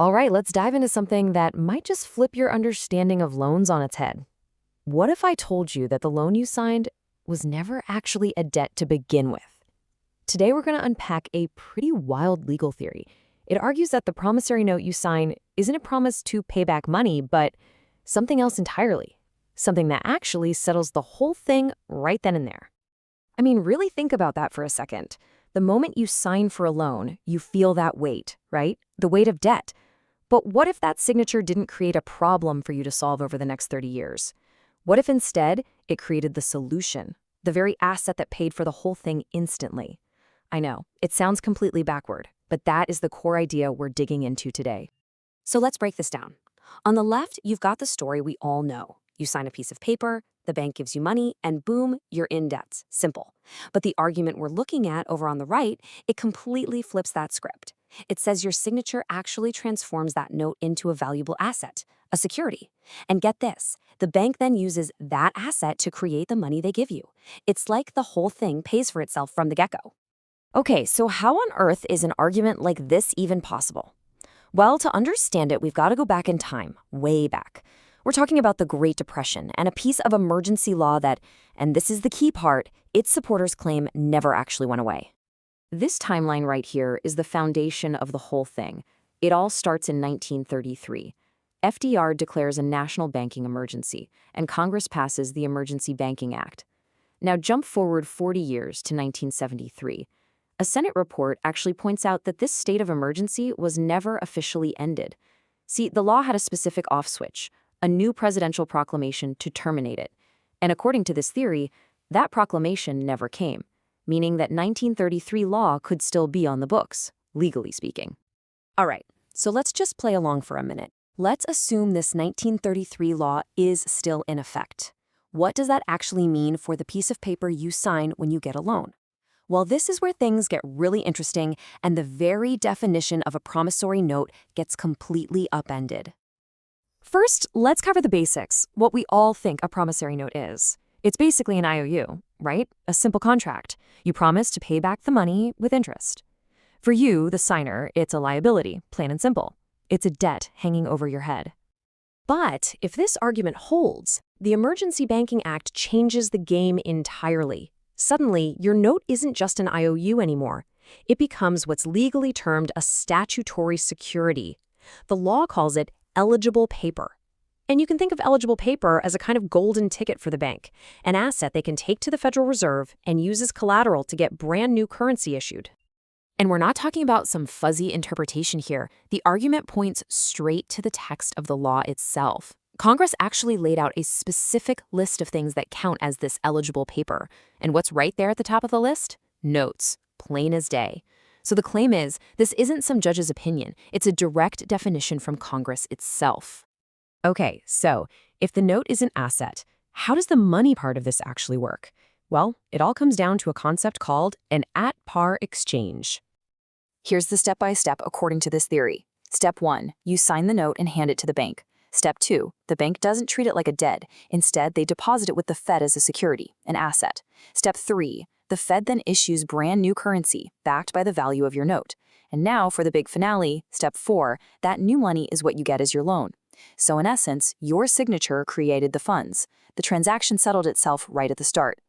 All right, let's dive into something that might just flip your understanding of loans on its head. What if I told you that the loan you signed was never actually a debt to begin with? Today, we're going to unpack a pretty wild legal theory. It argues that the promissory note you sign isn't a promise to pay back money, but something else entirely. Something that actually settles the whole thing right then and there. I mean, really think about that for a second. The moment you sign for a loan, you feel that weight, right? The weight of debt. But what if that signature didn't create a problem for you to solve over the next 30 years? What if instead it created the solution, the very asset that paid for the whole thing instantly? I know, it sounds completely backward, but that is the core idea we're digging into today. So let's break this down. On the left, you've got the story we all know. You sign a piece of paper, the bank gives you money, and boom, you're in debt. Simple. But the argument we're looking at over on the right, it completely flips that script. It says your signature actually transforms that note into a valuable asset, a security. And get this, the bank then uses that asset to create the money they give you. It's like the whole thing pays for itself from the get-go. Okay, so how on earth is an argument like this even possible? Well, to understand it, we've got to go back in time, way back. We're talking about the Great Depression and a piece of emergency law that, and this is the key part, its supporters claim never actually went away. This timeline right here is the foundation of the whole thing. It all starts in 1933. FDR declares a national banking emergency, and Congress passes the Emergency Banking Act. Now jump forward 40 years to 1973. A Senate report actually points out that this state of emergency was never officially ended. See, the law had a specific off switch, a new presidential proclamation to terminate it. And according to this theory, that proclamation never came, meaning that 1933 law could still be on the books, legally speaking. All right, so let's just play along for a minute. Let's assume this 1933 law is still in effect. What does that actually mean for the piece of paper you sign when you get a loan? Well, this is where things get really interesting, and the very definition of a promissory note gets completely upended. First, let's cover the basics, what we all think a promissory note is. It's basically an IOU, right? A simple contract. You promise to pay back the money with interest. For you, the signer, it's a liability, plain and simple. It's a debt hanging over your head. But if this argument holds, the Emergency Banking Act changes the game entirely. Suddenly, your note isn't just an IOU anymore. It becomes what's legally termed a statutory security. The law calls it eligible paper. And you can think of eligible paper as a kind of golden ticket for the bank, an asset they can take to the Federal Reserve and use as collateral to get brand new currency issued. And we're not talking about some fuzzy interpretation here. The argument points straight to the text of the law itself. Congress actually laid out a specific list of things that count as this eligible paper. And what's right there at the top of the list? Notes, plain as day. So the claim is, this isn't some judge's opinion. It's a direct definition from Congress itself. Okay, so if the note is an asset, how does the money part of this actually work? Well, it all comes down to a concept called an at-par exchange. Here's the step-by-step according to this theory. Step 1, you sign the note and hand it to the bank. Step 2, the bank doesn't treat it like a debt. Instead, they deposit it with the Fed as a security, an asset. Step 3, the Fed then issues brand new currency, backed by the value of your note. And now, for the big finale, Step 4, that new money is what you get as your loan. So in essence, your signature created the funds. The transaction settled itself right at the start.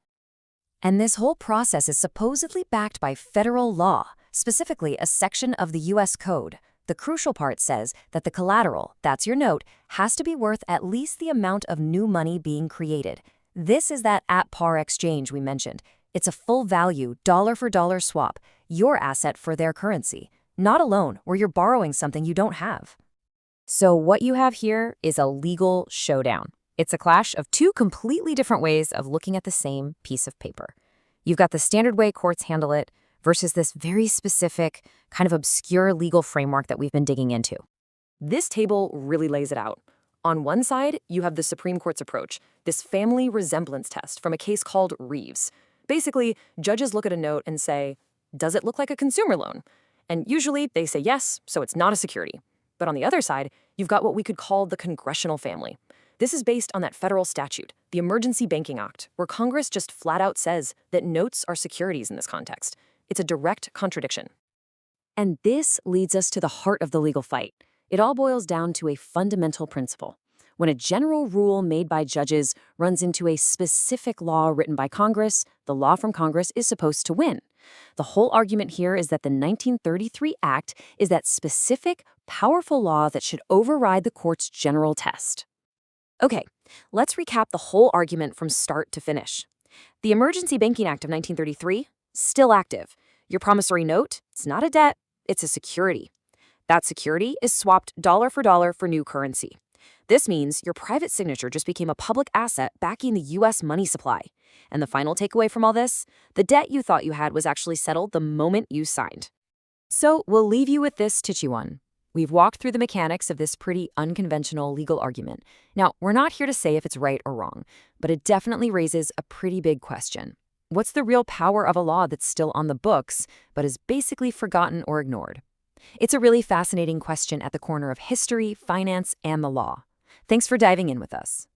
And this whole process is supposedly backed by federal law, specifically a section of the U.S. Code. The crucial part says that the collateral, that's your note, has to be worth at least the amount of new money being created. This is that at-par exchange we mentioned. It's a full value, dollar-for-dollar swap, your asset for their currency, not a loan where you're borrowing something you don't have. So what you have here is a legal showdown. It's a clash of two completely different ways of looking at the same piece of paper. You've got the standard way courts handle it versus this very specific, kind of obscure legal framework that we've been digging into. This table really lays it out. On one side, you have the Supreme Court's approach, this family resemblance test from a case called Reeves. Basically, judges look at a note and say, does it look like a consumer loan? And usually they say yes, so it's not a security. But on the other side, you've got what we could call the congressional family. This is based on that federal statute, the Emergency Banking Act, where Congress just flat out says that notes are securities in this context. It's a direct contradiction. And this leads us to the heart of the legal fight. It all boils down to a fundamental principle. When a general rule made by judges runs into a specific law written by Congress, the law from Congress is supposed to win. The whole argument here is that the 1933 Act is that specific, powerful law that should override the court's general test. Okay, let's recap the whole argument from start to finish. The Emergency Banking Act of 1933, still active. Your promissory note, it's not a debt, it's a security. That security is swapped dollar for new currency. This means your private signature just became a public asset backing the U.S. money supply. And the final takeaway from all this? The debt you thought you had was actually settled the moment you signed. So we'll leave you with this titchy one. We've walked through the mechanics of this pretty unconventional legal argument. Now, we're not here to say if it's right or wrong, but it definitely raises a pretty big question. What's the real power of a law that's still on the books, but is basically forgotten or ignored? It's a really fascinating question at the corner of history, finance, and the law. Thanks for diving in with us.